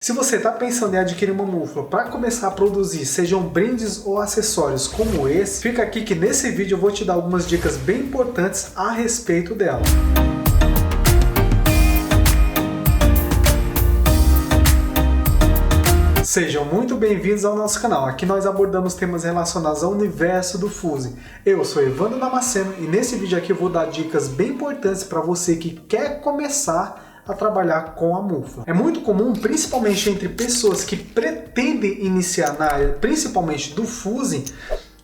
Se você está pensando em adquirir uma mufla para começar a produzir, sejam brindes ou acessórios como esse, fica aqui que nesse vídeo eu vou te dar algumas dicas bem importantes a respeito dela. Sejam muito bem-vindos ao nosso canal. Aqui nós abordamos temas relacionados ao universo do fuzil. Eu sou Evandro Damasceno e nesse vídeo aqui eu vou dar dicas bem importantes para você que quer começar a trabalhar com a mufla. É muito comum, principalmente entre pessoas que pretendem iniciar na área, principalmente do fuzil,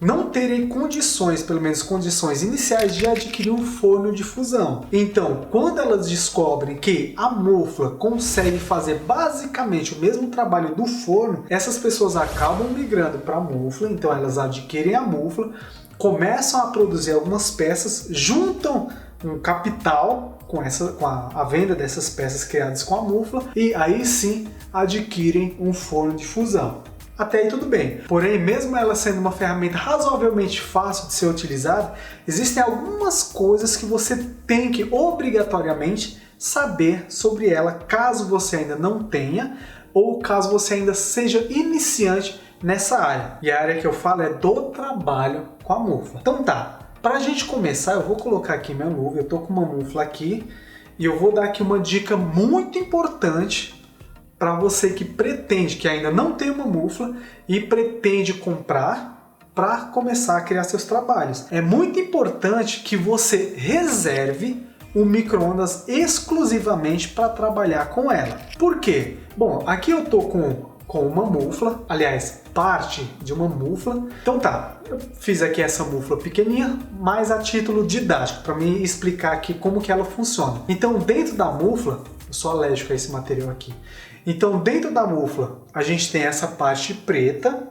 não terem condições, pelo menos condições iniciais, de adquirir um forno de fusão. Então, quando elas descobrem que a mufla consegue fazer basicamente o mesmo trabalho do forno, essas pessoas acabam migrando para a mufla, então elas adquirem a mufla, começam a produzir algumas peças, juntam um capital com a venda dessas peças criadas com a mufla e aí sim adquirem um forno de fusão. Até aí tudo bem, porém mesmo ela sendo uma ferramenta razoavelmente fácil de ser utilizada, existem algumas coisas que você tem que obrigatoriamente saber sobre ela caso você ainda não tenha ou caso você ainda seja iniciante nessa área. E a área que eu falo é do trabalho com a mufla. Então tá, para a gente começar eu vou colocar aqui minha luva, eu tô com uma mufla aqui e eu vou dar aqui uma dica muito importante para você que pretende, que ainda não tem uma mufla e pretende comprar para começar a criar seus trabalhos. É muito importante que você reserve um micro-ondas exclusivamente para trabalhar com ela. Por quê? Bom, aqui eu tô com uma mufla, aliás, parte de uma mufla. Então tá, eu fiz aqui essa mufla pequenininha, mas a título didático, para me explicar aqui como que ela funciona. Então dentro da mufla, eu sou alérgico a esse material aqui. Então dentro da mufla a gente tem essa parte preta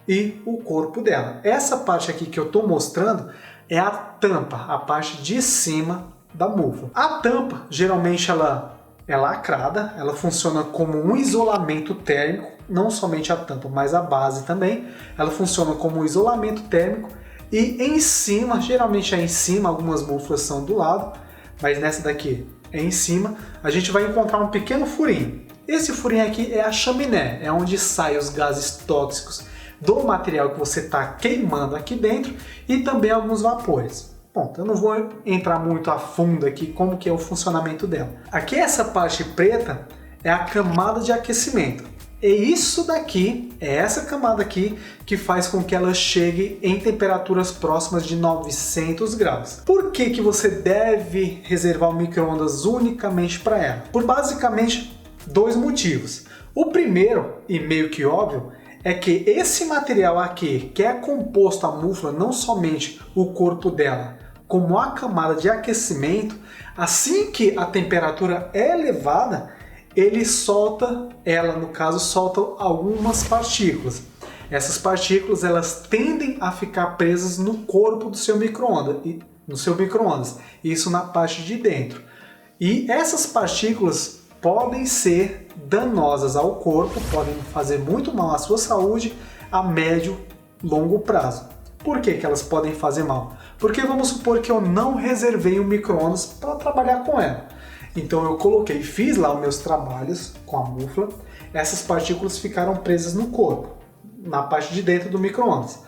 e o corpo dela. Essa parte aqui que eu estou mostrando é a tampa, a parte de cima da mufla. A tampa geralmente ela é lacrada, ela funciona como um isolamento térmico, não somente a tampa, mas a base também. Ela funciona como um isolamento térmico e em cima, geralmente é em cima, algumas muflas são do lado, mas nessa daqui é em cima, a gente vai encontrar um pequeno furinho. Esse furinho aqui é a chaminé, é onde saem os gases tóxicos do material que você está queimando aqui dentro e também alguns vapores. Bom, eu não vou entrar muito a fundo aqui como que é o funcionamento dela. Aqui essa parte preta é a camada de aquecimento. E isso daqui, é essa camada aqui que faz com que ela chegue em temperaturas próximas de 900 graus. Por que que você deve reservar o micro-ondas unicamente para ela? Por basicamente dois motivos. O primeiro, e meio que óbvio, é que esse material aqui, que é composto a mufla, não somente o corpo dela, como a camada de aquecimento, assim que a temperatura é elevada, ele solta, ela no caso, solta algumas partículas. Essas partículas elas tendem a ficar presas no corpo do seu micro-ondas, isso na parte de dentro. E essas partículas podem ser danosas ao corpo, podem fazer muito mal à sua saúde a médio e longo prazo. Por que que elas podem fazer mal? Porque vamos supor que eu não reservei um micro-ondas para trabalhar com ela. Então eu coloquei, fiz lá os meus trabalhos com a mufla, essas partículas ficaram presas no corpo, na parte de dentro do micro-ondas.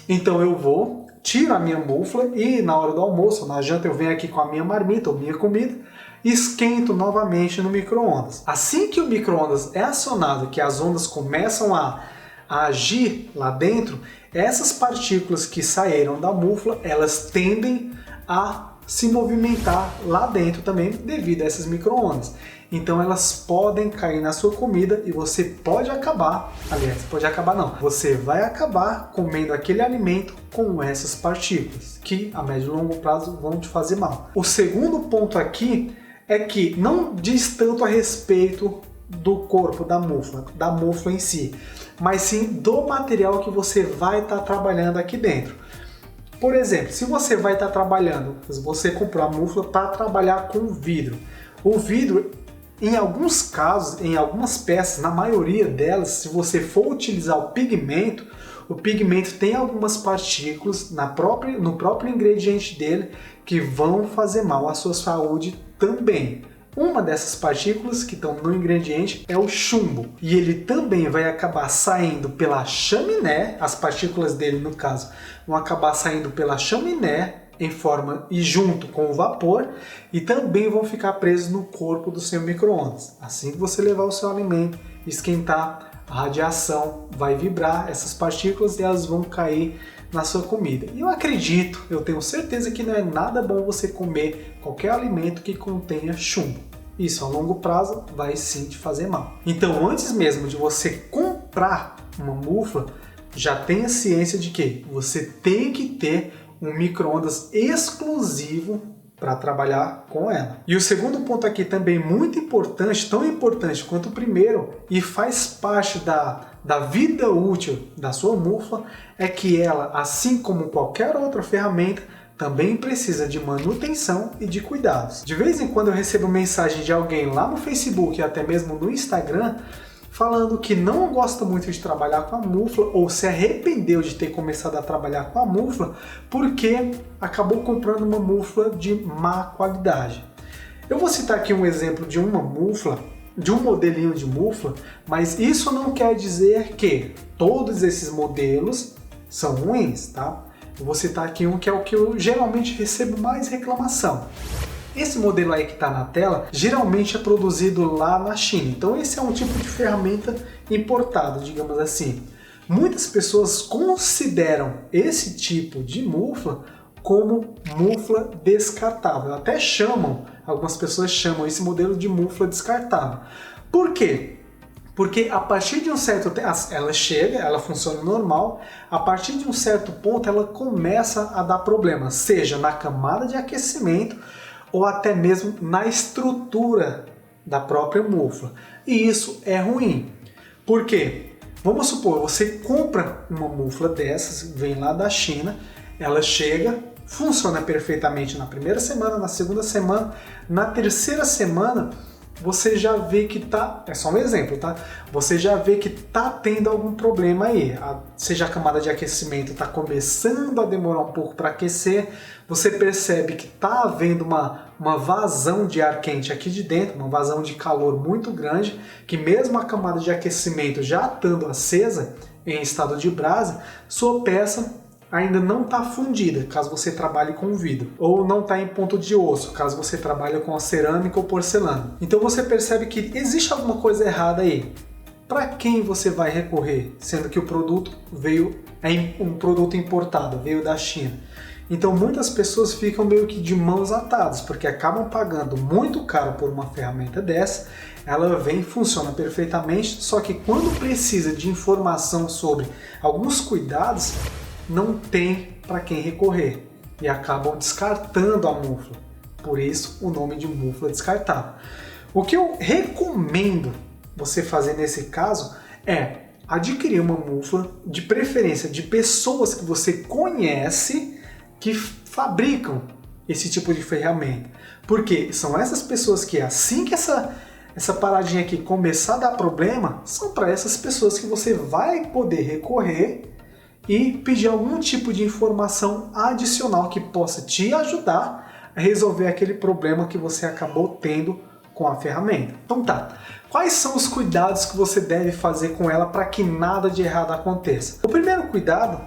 Então eu vou, tiro a minha mufla e na hora do almoço, na janta eu venho aqui com a minha marmita ou minha comida, esquento novamente no micro-ondas. Assim que o micro-ondas é acionado, que as ondas começam a agir lá dentro, essas partículas que saíram da mufla, elas tendem a se movimentar lá dentro também devido a essas micro-ondas. Então elas podem cair na sua comida e você pode acabar, aliás, pode acabar não, você vai acabar comendo aquele alimento com essas partículas, que a médio e longo prazo vão te fazer mal. O segundo ponto aqui é que não diz tanto a respeito do corpo da mufla em si, mas sim do material que você vai estar trabalhando aqui dentro. Por exemplo, se você vai estar trabalhando, você comprou a mufla para trabalhar com vidro. O vidro, em alguns casos, em algumas peças, na maioria delas, se você for utilizar o pigmento tem algumas partículas no próprio ingrediente dele que vão fazer mal à sua saúde também. Uma dessas partículas que estão no ingrediente é o chumbo, e ele também vai acabar saindo pela chaminé, as partículas dele, no caso, vão acabar saindo pela chaminé em forma e junto com o vapor, e também vão ficar presos no corpo do seu micro-ondas. Assim que você levar o seu alimento, esquentar, a radiação vai vibrar essas partículas e elas vão cair na sua comida. E eu tenho certeza que não é nada bom você comer qualquer alimento que contenha chumbo. Isso a longo prazo vai sim te fazer mal. Então, antes mesmo de você comprar uma mufla, já tenha ciência de que você tem que ter um micro-ondas exclusivo para trabalhar com ela. E o segundo ponto aqui também muito importante, tão importante quanto o primeiro, e faz parte da vida útil da sua mufla, é que ela, assim como qualquer outra ferramenta, também precisa de manutenção e de cuidados. De vez em quando eu recebo mensagem de alguém lá no Facebook e até mesmo no Instagram falando que não gosta muito de trabalhar com a mufla ou se arrependeu de ter começado a trabalhar com a mufla porque acabou comprando uma mufla de má qualidade. Eu vou citar aqui um exemplo de uma mufla, de um modelinho de mufla, mas isso não quer dizer que todos esses modelos são ruins, tá? Eu vou citar aqui um que é o que eu geralmente recebo mais reclamação. Esse modelo aí que está na tela, geralmente é produzido lá na China. Então esse é um tipo de ferramenta importado, digamos assim. Muitas pessoas consideram esse tipo de mufla como mufla descartável. Até algumas pessoas chamam esse modelo de mufla descartável. Por quê? Porque a partir de um certo tempo, ela funciona normal, a partir de um certo ponto ela começa a dar problemas, seja na camada de aquecimento ou até mesmo na estrutura da própria mufla. E isso é ruim. Por quê? Vamos supor, você compra uma mufla dessas, vem lá da China, ela chega, funciona perfeitamente na primeira semana, na segunda semana, na terceira semana, você já vê que é só um exemplo, tá? Você já vê que tá tendo algum problema aí, seja a camada de aquecimento está começando a demorar um pouco para aquecer, você percebe que tá havendo uma vazão de ar quente aqui de dentro, uma vazão de calor muito grande, que mesmo a camada de aquecimento já estando acesa, em estado de brasa, sua peça ainda não está fundida, caso você trabalhe com vidro, ou não está em ponto de osso, caso você trabalhe com a cerâmica ou porcelana. Então você percebe que existe alguma coisa errada aí. Para quem você vai recorrer, sendo que o produto é um produto importado, veio da China? Então muitas pessoas ficam meio que de mãos atadas, porque acabam pagando muito caro por uma ferramenta dessa, ela funciona perfeitamente, só que quando precisa de informação sobre alguns cuidados, não tem para quem recorrer e acabam descartando a mufla. Por isso o nome de mufla descartável. O que eu recomendo você fazer nesse caso é adquirir uma mufla, de preferência de pessoas que você conhece que fabricam esse tipo de ferramenta. Porque são essas pessoas que assim que essa paradinha aqui começar a dar problema, são para essas pessoas que você vai poder recorrer e pedir algum tipo de informação adicional que possa te ajudar a resolver aquele problema que você acabou tendo com a ferramenta. Então tá, quais são os cuidados que você deve fazer com ela para que nada de errado aconteça? O primeiro cuidado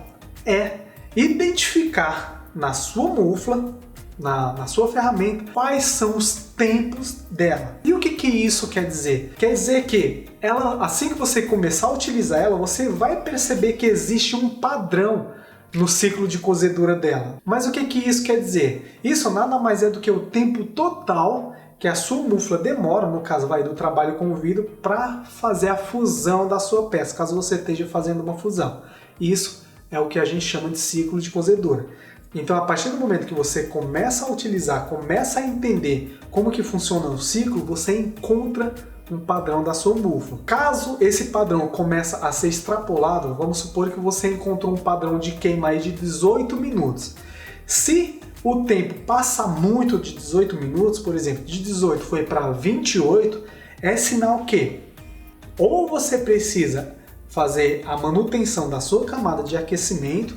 é identificar na sua mufla, na sua ferramenta, quais são os tempos dela. E o que isso quer dizer? Quer dizer que ela, assim que você começar a utilizar ela, você vai perceber que existe um padrão no ciclo de cozedura dela. Mas o que isso quer dizer? Isso nada mais é do que o tempo total que a sua mufla demora, no caso do trabalho com o vidro, para fazer a fusão da sua peça, caso você esteja fazendo uma fusão. Isso é o que a gente chama de ciclo de cozedura. Então, a partir do momento que você começa a utilizar, começa a entender como que funciona o ciclo, você encontra um padrão da sua mufla. Caso esse padrão comece a ser extrapolado, vamos supor que você encontrou um padrão de queima aí de 18 minutos. Se o tempo passa muito de 18 minutos, por exemplo, de 18 foi para 28, é sinal que ou você precisa fazer a manutenção da sua camada de aquecimento,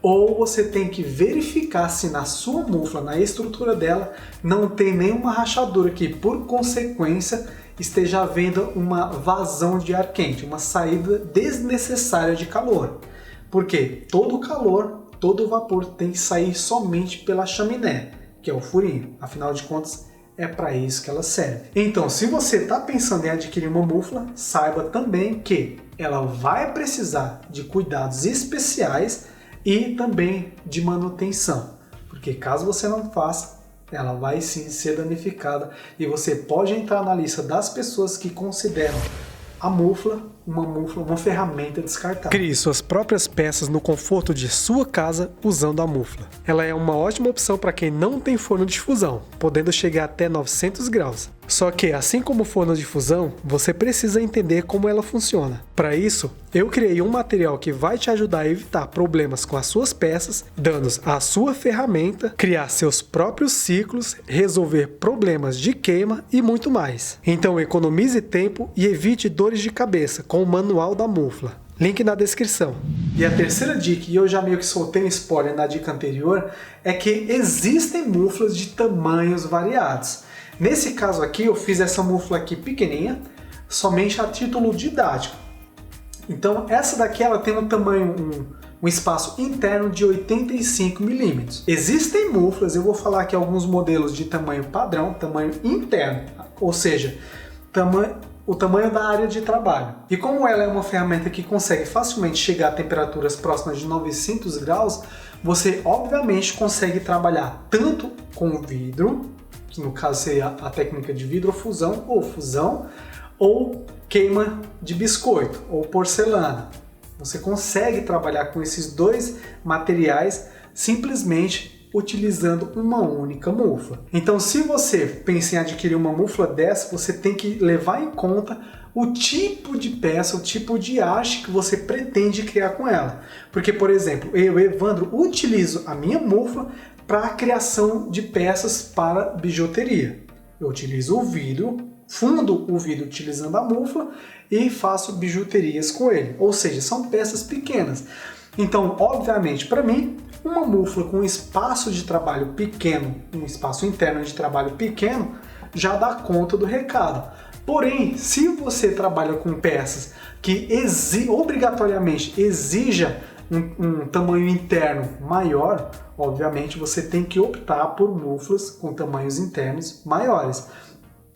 ou você tem que verificar se na sua mufla, na estrutura dela, não tem nenhuma rachadura que, por consequência, esteja havendo uma vazão de ar quente, uma saída desnecessária de calor. Porque todo calor, todo vapor tem que sair somente pela chaminé, que é o furinho. Afinal de contas, é para isso que ela serve. Então, se você está pensando em adquirir uma mufla, saiba também que ela vai precisar de cuidados especiais e também de manutenção, porque caso você não faça, ela vai sim ser danificada e você pode entrar na lista das pessoas que consideram a mufla, uma ferramenta descartável. Crie suas próprias peças no conforto de sua casa usando a mufla. Ela é uma ótima opção para quem não tem forno de fusão, podendo chegar até 900 graus. Só que, assim como o forno de fusão, você precisa entender como ela funciona. Para isso, eu criei um material que vai te ajudar a evitar problemas com as suas peças, danos à sua ferramenta, criar seus próprios ciclos, resolver problemas de queima e muito mais. Então economize tempo e evite dores de cabeça com o manual da mufla. Link na descrição. E a terceira dica, e eu já meio que soltei um spoiler na dica anterior, é que existem muflas de tamanhos variados. Nesse caso aqui, eu fiz essa mufla aqui pequenininha, somente a título didático. Então, essa daqui ela tem um tamanho, um espaço interno de 85 milímetros. Existem muflas, eu vou falar aqui alguns modelos de tamanho padrão, tamanho interno, ou seja, o tamanho da área de trabalho. E como ela é uma ferramenta que consegue facilmente chegar a temperaturas próximas de 900 graus, você obviamente consegue trabalhar tanto com vidro, que no caso seria a técnica de vidrofusão ou queima de biscoito ou porcelana. Você consegue trabalhar com esses dois materiais simplesmente utilizando uma única mufla. Então, se você pensa em adquirir uma mufla dessa, você tem que levar em conta o tipo de peça, o tipo de haste que você pretende criar com ela. Porque, por exemplo, eu, Evandro, utilizo a minha mufla para a criação de peças para bijuteria. Eu utilizo o vidro, fundo o vidro utilizando a mufla e faço bijuterias com ele. Ou seja, são peças pequenas. Então, obviamente, para mim, uma mufla com um espaço de trabalho pequeno, um espaço interno de trabalho pequeno, já dá conta do recado. Porém, se você trabalha com peças que obrigatoriamente exija um tamanho interno maior, obviamente você tem que optar por muflas com tamanhos internos maiores.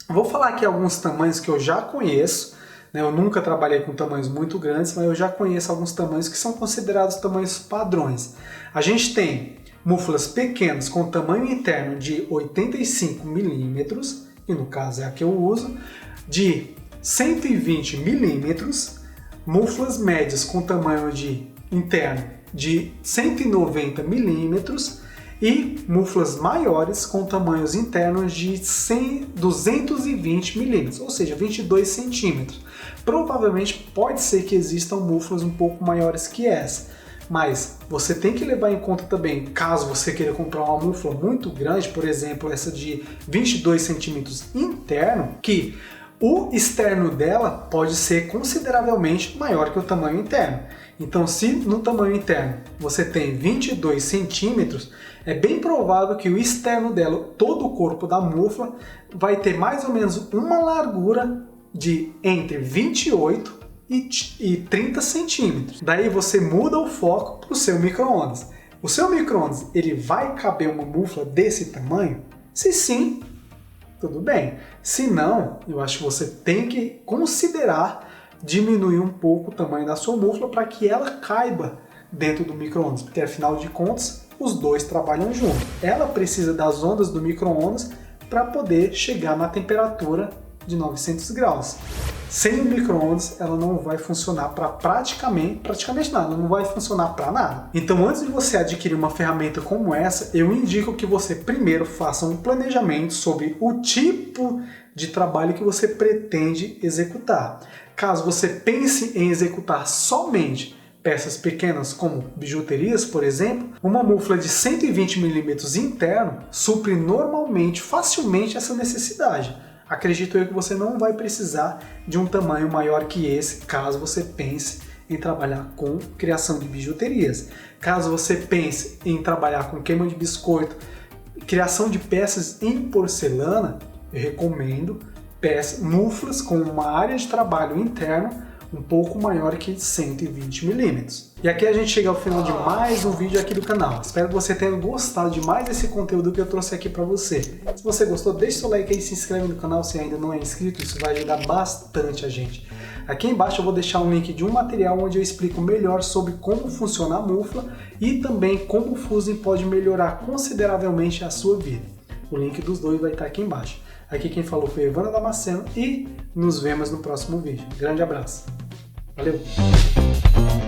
Vou falar aqui alguns tamanhos que eu já conheço, né? Eu nunca trabalhei com tamanhos muito grandes, mas eu já conheço alguns tamanhos que são considerados tamanhos padrões. A gente tem muflas pequenas com tamanho interno de 85 milímetros, que no caso é a que eu uso, de 120 milímetros, muflas médias com tamanho interno de 190 milímetros e muflas maiores com tamanhos internos de 220 milímetros, ou seja, 22 centímetros. Provavelmente pode ser que existam muflas um pouco maiores que essa, mas você tem que levar em conta também, caso você queira comprar uma mufla muito grande, por exemplo, essa de 22 centímetros interno, que o externo dela pode ser consideravelmente maior que o tamanho interno. Então, se no tamanho interno você tem 22 centímetros, é bem provável que o externo dela, todo o corpo da mufla, vai ter mais ou menos uma largura de entre 28 e 30 centímetros. Daí você muda o foco para o seu micro-ondas. O seu micro-ondas, ele vai caber uma mufla desse tamanho? Se sim, tudo bem. Se não, eu acho que você tem que considerar diminuir um pouco o tamanho da sua mufla para que ela caiba dentro do micro-ondas, porque afinal de contas os dois trabalham junto. Ela precisa das ondas do micro-ondas para poder chegar na temperatura de 900 graus. Sem o micro-ondas ela não vai funcionar para praticamente nada, não vai funcionar para nada. Então, antes de você adquirir uma ferramenta como essa, eu indico que você primeiro faça um planejamento sobre o tipo de trabalho que você pretende executar. Caso você pense em executar somente peças pequenas como bijuterias, por exemplo, uma mufla de 120 milímetros interno supre normalmente, facilmente essa necessidade. Acredito eu que você não vai precisar de um tamanho maior que esse, caso você pense em trabalhar com criação de bijuterias. Caso você pense em trabalhar com queima de biscoito, criação de peças em porcelana, eu recomendo muflas com uma área de trabalho interna um pouco maior que 120 milímetros. E aqui a gente chega ao final de mais um vídeo aqui do canal. Espero que você tenha gostado de mais esse conteúdo que eu trouxe aqui para você. Se você gostou, deixa seu like aí, se inscreve no canal se ainda não é inscrito, isso vai ajudar bastante a gente. Aqui embaixo eu vou deixar um link de um material onde eu explico melhor sobre como funciona a mufla e também como o fusing pode melhorar consideravelmente a sua vida. O link dos dois vai estar aqui embaixo. Aqui quem falou foi Evandro Damasceno e nos vemos no próximo vídeo. Grande abraço. Valeu!